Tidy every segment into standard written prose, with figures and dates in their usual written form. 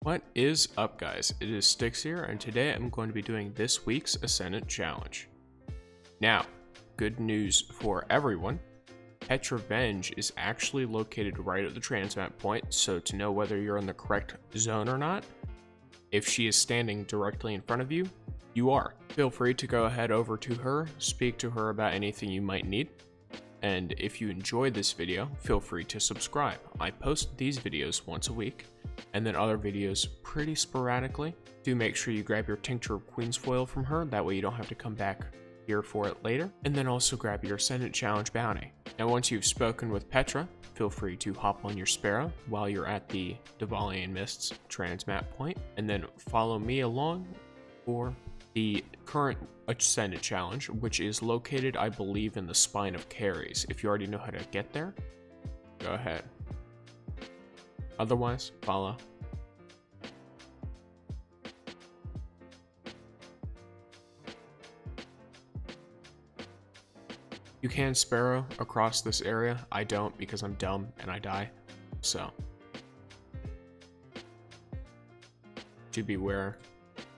What is up, guys? It is Styx here, and today I'm going to be doing this week's Ascendant Challenge. Now, good news for everyone, Fatebringer is actually located right at the transmat point, so to know whether you're in the correct zone or not, if she is standing directly in front of you, you are. Feel free to go ahead over to her, speak to her about anything you might need. And if you enjoyed this video, feel free to subscribe. I post these videos once a week, and then other videos pretty sporadically. Do make sure you grab your Tincture of Queen's Foil from her, that way you don't have to come back here for it later. And then also grab your Ascendant Challenge bounty. Now once you've spoken with Petra, feel free to hop on your Sparrow while you're at the Duvalian Mists transmat point, and then follow me along for the current Ascendant Challenge, which is located, I believe, in the Spine of Caries. If you already know how to get there, go ahead. Otherwise, follow. You can Sparrow across this area. I don't because I'm dumb and I die. So, to beware.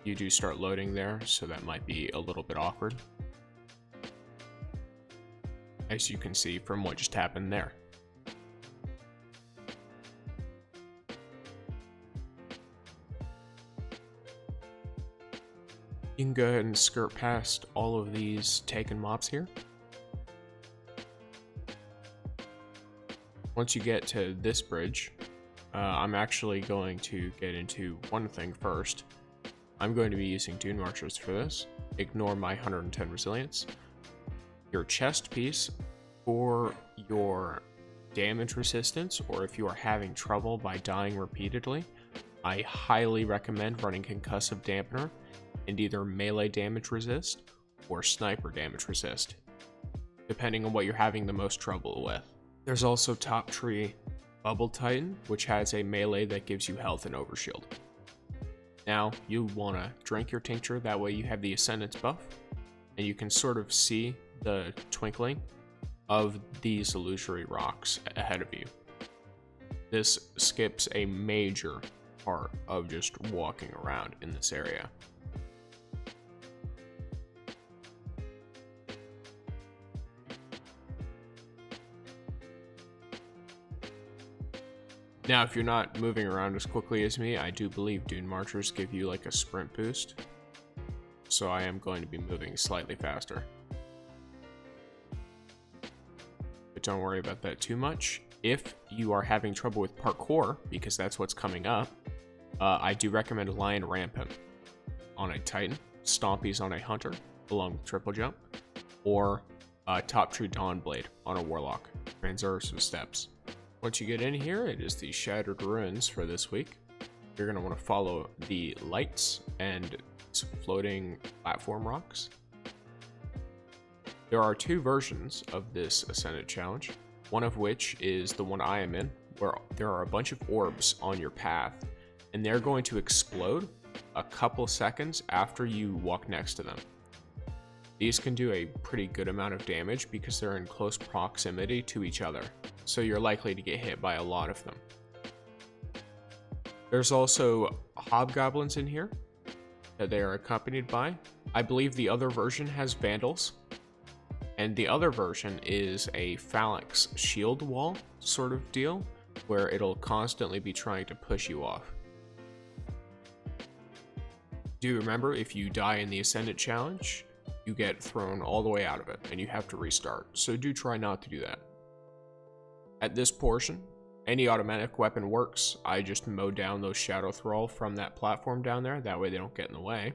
You do start loading there, so that might be a little bit awkward, as you can see from what just happened there. You can go ahead and skirt past all of these taken mobs here. Once you get to this bridge, I'm actually going to get into one thing first. I'm going to be using Dune Marchers for this. Ignore my 110 resilience. Your chest piece for your damage resistance, or if you are having trouble by dying repeatedly, I highly recommend running Concussive Dampener and either melee damage resist or sniper damage resist, depending on what you're having the most trouble with. There's also Top Tree Bubble Titan, which has a melee that gives you health and overshield. Now, you want to drink your tincture, that way you have the Ascendance buff, and you can sort of see the twinkling of these illusory rocks ahead of you. This skips a major part of just walking around in this area. Now, if you're not moving around as quickly as me, I do believe Dune Marchers give you like a sprint boost. So I am going to be moving slightly faster. But don't worry about that too much. If you are having trouble with parkour, because that's what's coming up, I do recommend Lion Rampant on a Titan, Stompies on a Hunter, along with Triple Jump, or Top True Dawnblade on a Warlock, Transverse Steps. Once you get in here, it is the Shattered Ruins for this week. You're going to want to follow the lights and floating platform rocks. There are two versions of this Ascendant Challenge, one of which is the one I am in, where there are a bunch of orbs on your path, and they're going to explode a couple seconds after you walk next to them. These can do a pretty good amount of damage because they're in close proximity to each other, so you're likely to get hit by a lot of them. There's also hobgoblins in here that they are accompanied by. I believe the other version has vandals, and the other version is a phalanx shield wall sort of deal, where it'll constantly be trying to push you off. Do remember, if you die in the Ascendant Challenge, you get thrown all the way out of it, and you have to restart, so do try not to do that. At this portion, any automatic weapon works. I just mow down those Shadow Thrall from that platform down there, that way they don't get in the way.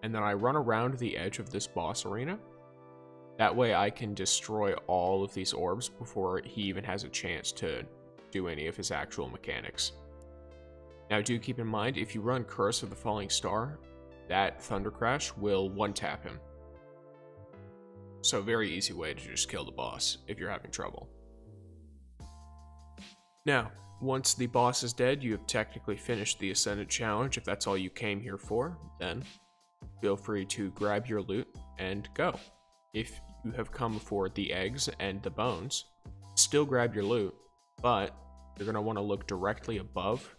And then I run around the edge of this boss arena. That way I can destroy all of these orbs before he even has a chance to do any of his actual mechanics. Now do keep in mind, if you run Curse of the Falling Star, that Thunder Crash will one-tap him. So very easy way to just kill the boss if you're having trouble. Now, once the boss is dead, you have technically finished the Ascendant Challenge. If that's all you came here for, then feel free to grab your loot and go. If you have come for the eggs and the bones, still grab your loot, but you're going to want to look directly above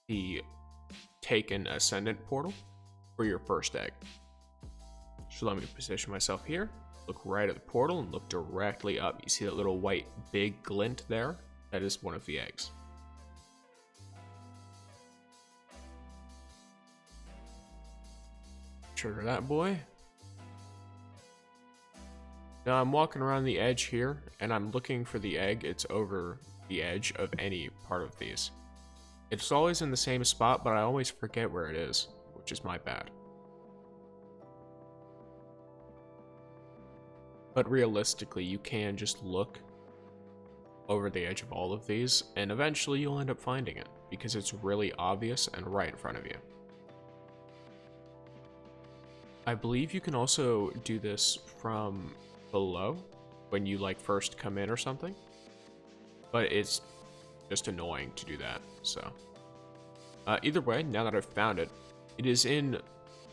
the taken Ascendant portal for your first egg. So let me position myself here, look right at the portal, and look directly up. You see that little white big glint there? That is one of the eggs. Trigger that boy. Now I'm walking around the edge here, and I'm looking for the egg. It's over the edge of any part of these. It's always in the same spot, but I always forget where it is, which is my bad. But realistically, you can just look over the edge of all of these, and eventually you'll end up finding it, because it's really obvious and right in front of you. I believe you can also do this from below when you like first come in or something, but it's just annoying to do that. So either way, now that I've found it, it is in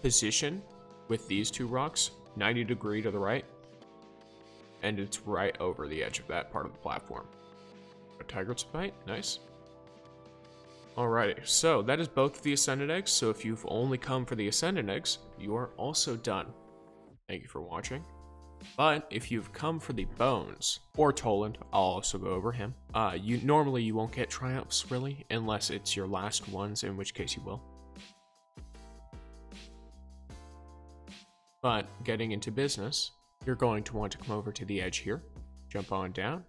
position with these two rocks, 90 degrees to the right, and it's right over the edge of that part of the platform. A Tigerspite, nice. Alrighty, so that is both of the Ascendant eggs. So if you've only come for the Ascendant eggs, you are also done. Thank you for watching. But if you've come for the bones, or Toland, I'll also go over him. Normally you won't get triumphs really, unless it's your last ones, in which case you will. But getting into business, you're going to want to come over to the edge here, jump on down.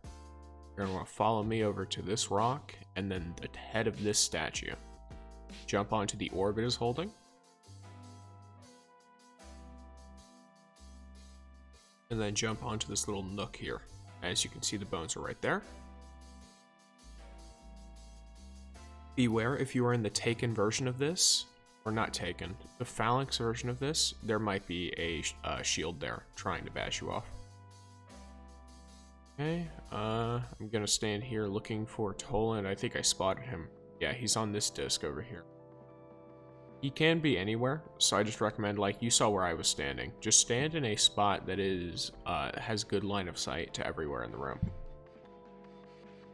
You're going to want to follow me over to this rock, and then the head of this statue. Jump onto the orb it is holding. And then jump onto this little nook here. As you can see, the bones are right there. Beware, if you are in the taken version of this, or not taken, the phalanx version of this, there might be a shield there trying to bash you off. Okay, I'm gonna stand here looking for Toland. I think I spotted him. Yeah, he's on this disc over here. He can be anywhere, so I just recommend, like you saw where I was standing, just stand in a spot that is has good line of sight to everywhere in the room.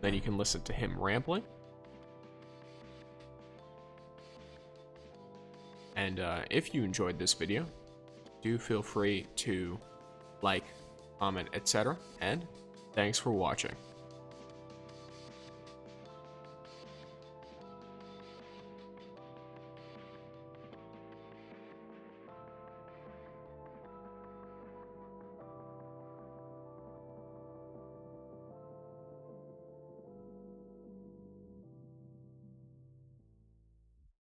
Then you can listen to him rambling. And if you enjoyed this video, do feel free to like, comment, etc. And thanks for watching.